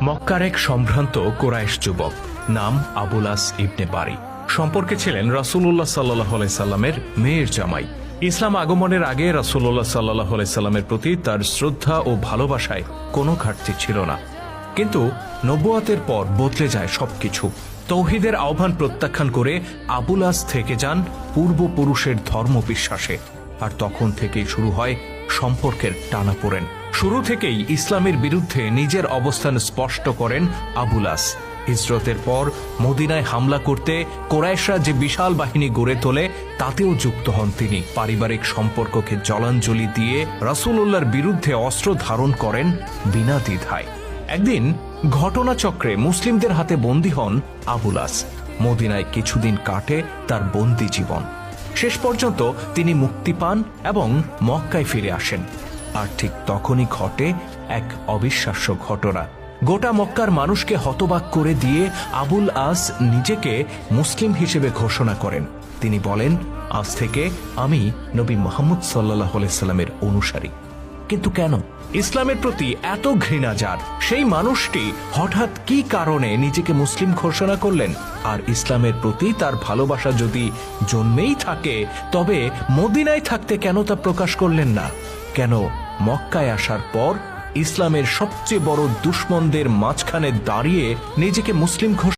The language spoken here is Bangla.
মক্কার এক সম্ভ্রান্ত কুরাইশ যুবক, নাম আবুল আস ইবনে বারি, সম্পর্কে ছিলেন রাসূলুল্লাহ সাল্লাল্লাহু আলাইহি সাল্লামের মেয়ের জামাই। ইসলাম আগমনের আগে রাসূলুল্লাহ সাল্লাল্লাহু আলাইহি সাল্লামের প্রতি তার শ্রদ্ধা ও ভালোবাসায় কোনো ঘাটতি ছিল না। কিন্তু নবুয়াতের পর বদলে যায় সবকিছু। তৌহিদের আহ্বান প্রত্যাখ্যান করে আবুল আস থেকে যান পূর্বপুরুষের ধর্ম বিশ্বাসে, আর তখন থেকেই শুরু হয় সম্পর্কের টানাপোড়েন। শুরু থেকেই ইসলামের বিরুদ্ধে নিজের অবস্থান স্পষ্ট করেন আবুল আস। হিজরতের পর মদিনায় হামলা করতে কুরাইশরা যে বিশাল বাহিনী গড়ে তোলে তাতেও যুক্ত হন তিনি। পারিবারিক সম্পর্ককে জলাঞ্জলি দিয়ে রাসূলুল্লাহর বিরুদ্ধে অস্ত্র ধারণ করেন বিনা দ্বিধায়। একদিন ঘটনাচক্রে মুসলিমদের হাতে বন্দী হন আবুল আস। মদিনায় কিছুদিন কাটে তার বন্দী জীবন। শেষ পর্যন্ত তিনি মুক্তি পান এবং মক্কায় ফিরে আসেন। আর ঠিক তখনই ঘটে এক অবিশ্বাস্য ঘটনা। গোটা মক্কার মানুষকে হতবাক করে দিয়ে আবুল আস নিজেকে মুসলিম হিসেবে ঘোষণা করেন। তিনি বলেন, আজ থেকে আমি নবী মুহাম্মদ সাল্লাল্লাহু আলাইহি সাল্লামের অনুসারী। কিন্তু কেন? ইসলামের প্রতি এত ঘৃণা যার, সেই মানুষটি হঠাৎ কি কারণে নিজেকে মুসলিম ঘোষণা করলেন? আর ইসলামের প্রতি তার ভালোবাসা যদি জন্মেই থাকে, তবে মদিনায় থাকতে কেন তা প্রকাশ করলেন না? কেন মক্কায় আসার পর ইসলামের সবচেয়ে বড় দুশমনদের মাঝখানে দাঁড়িয়ে নিজেকে মুসলিম ঘোষণা